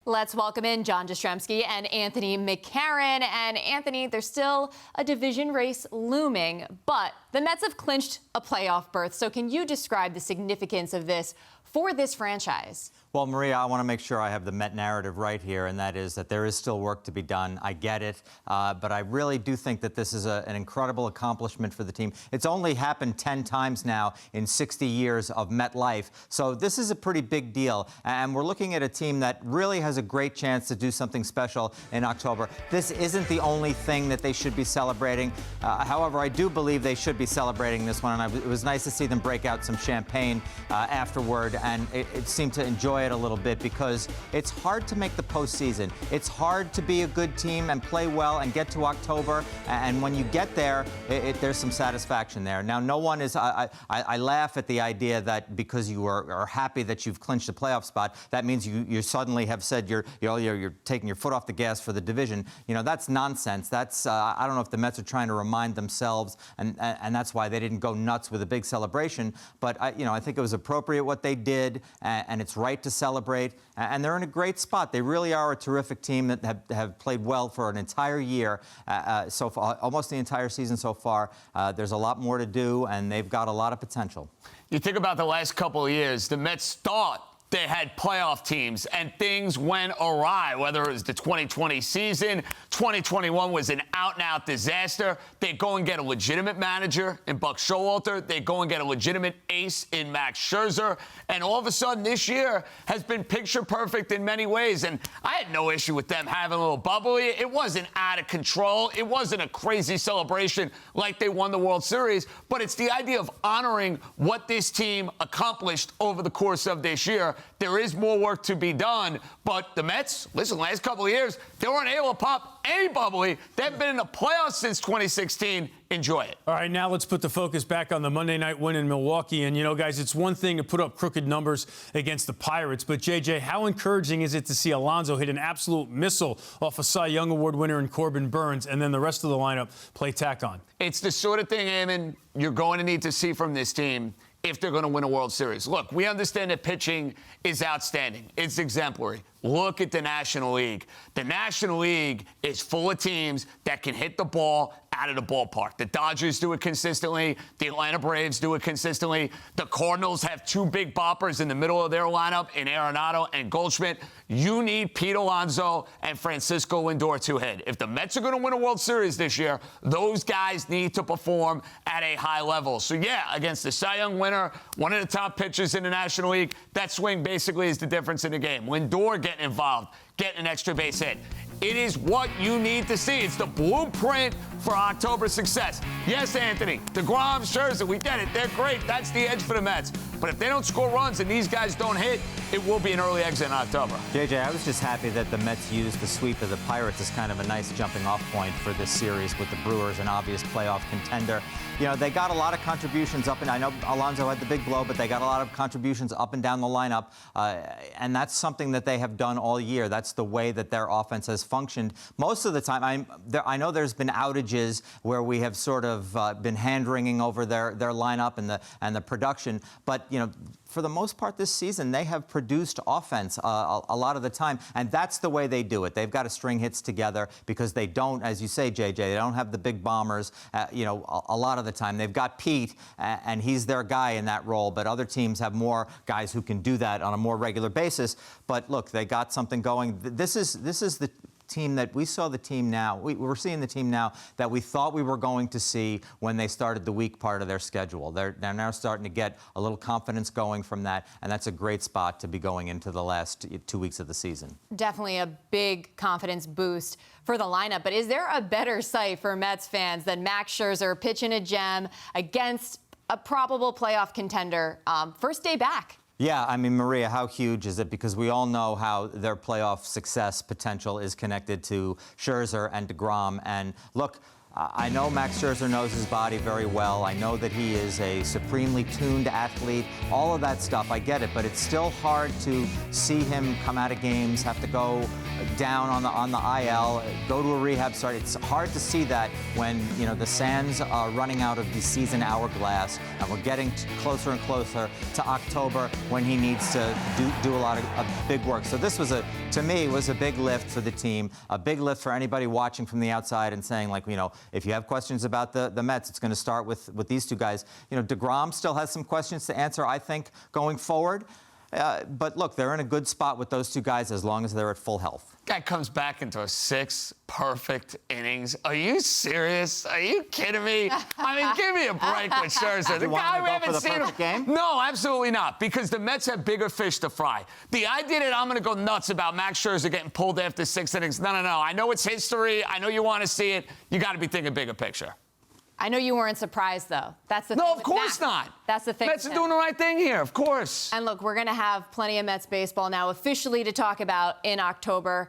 Let's welcome in John Jastremski and Anthony McCarron. And Anthony, there's still a division race looming, but the Mets have clinched a playoff berth. So can you describe the significance of this for this franchise? Well, Maria, I want to make sure I have the Met narrative right here, and that is that there is still work to be done. I get it, but I really do think that this is an incredible accomplishment for the team. It's only happened 10 times now in 60 years of Met life, so this is a pretty big deal. And we're looking at a team that really has a great chance to do something special in October. This isn't the only thing that they should be celebrating. However, I do believe they should be celebrating this one, and it was nice to see them break out some champagne afterward, and it seemed to enjoy it a little bit because it's hard to make the postseason. It's hard to be a good team and play well and get to October, and when you get there, there's some satisfaction there. Now, no one is. I laugh at the idea that because you are happy that you've clinched a playoff spot, that means you suddenly have said you're taking your foot off the gas for the division. You know, that's nonsense. That's I don't know if the Mets are trying to remind themselves, and that's why they didn't go nuts with a big celebration. But I think it was appropriate what they did, and it's right to celebrate. And they're in a great spot. They really are a terrific team that have played well for an entire year so far, almost the entire season so far. There's a lot more to do, and they've got a lot of potential. You think about the last couple of years, the Mets thought they had playoff teams, and things went awry, whether it was the 2020 season. 2021 was an out-and-out disaster. They go and get a legitimate manager in Buck Showalter. They go and get a legitimate ace in Max Scherzer. And all of a sudden, this year has been picture-perfect in many ways. And I had no issue with them having a little bubbly. It wasn't out of control. It wasn't a crazy celebration like they won the World Series. But it's the idea of honoring what this team accomplished over the course of this year. There is more work to be done, but the Mets, listen, last couple of years, they weren't able to pop any bubbly. They've been in the playoffs since 2016. Enjoy it. All right, now let's put the focus back on the Monday night win in Milwaukee. And, guys, it's one thing to put up crooked numbers against the Pirates, but, JJ, how encouraging is it to see Alonso hit an absolute missile off a Cy Young Award winner in Corbin Burnes, and then the rest of the lineup play tack on? It's the sort of thing, Eamon, you're going to need to see from this team if they're going to win a World Series. Look, we understand that pitching is outstanding. It's exemplary. Look at the National League. The National League is full of teams that can hit the ball out of the ballpark. The Dodgers do it consistently. The Atlanta Braves do it consistently. The Cardinals have two big boppers in the middle of their lineup in Arenado and Goldschmidt. You need Pete Alonso and Francisco Lindor to hit. If the Mets are going to win a World Series this year, those guys need to perform at a high level. So, yeah, against the Cy Young winner, one of the top pitchers in the National League, that swing basically is the difference in the game. Lindor getting involved, getting an extra base hit. It is what you need to see. It's the blueprint for October success. Yes, Anthony, DeGrom, Scherzer, we get it. They're great. That's the edge for the Mets. But if they don't score runs and these guys don't hit, it will be an early exit in October. JJ, I was just happy that the Mets used the sweep of the Pirates as kind of a nice jumping-off point for this series with the Brewers, an obvious playoff contender. They got a lot of contributions up, and I know Alonso had the big blow, but they got a lot of contributions up and down the lineup, and that's something that they have done all year. That's the way that their offense has functioned. Most of the time, I know there's been outages where we have sort of been hand-wringing over their lineup and the production, but for the most part this season, they have produced offense a lot of the time, and that's the way they do it. They've got to string hits together because they don't, as you say, JJ, they don't have the big bombers, a lot of the time. They've got Pete, and he's their guy in that role, but other teams have more guys who can do that on a more regular basis. But look, they got something going. This is the team that we saw the team now. We're seeing the team now that we thought we were going to see when they started the weak part of their schedule. They're now starting to get a little confidence going from that, and that's a great spot to be going into the last 2 weeks of the season. Definitely a big confidence boost for the lineup. But is there a better sight for Mets fans than Max Scherzer pitching a gem against a probable playoff contender first day back? Yeah, I mean, Maria, how huge is it? Because we all know how their playoff success potential is connected to Scherzer and DeGrom. And look, I know Max Scherzer knows his body very well. I know that he is a supremely tuned athlete. All of that stuff, I get it. But it's still hard to see him come out of games, have to go down on the IL, go to a rehab start. It's hard to see that when, you know, the sands are running out of the season hourglass, and we're getting closer and closer to October when he needs to do a lot of big work. So this was a to me, was a big lift for the team, a big lift for anybody watching from the outside and saying, like, you know, if you have questions about the Mets, it's going to start with these two guys. You know, DeGrom still has some questions to answer, I think, going forward. But look, they're in a good spot with those two guys as long as they're at full health. Guy comes back into 6 perfect innings. Are you serious? Are you kidding me? I mean, give me a break with Scherzer. The guy we haven't seen him. Game? No, absolutely not, because the Mets have bigger fish to fry. The idea that I'm going to go nuts about Max Scherzer getting pulled after 6 innings, no. I know it's history. I know you want to see it. You got to be thinking bigger picture. I know you weren't surprised, though. That's the thing. No, of course not. That's the thing. Mets are doing the right thing here, of course. And look, we're going to have plenty of Mets baseball now officially to talk about in October.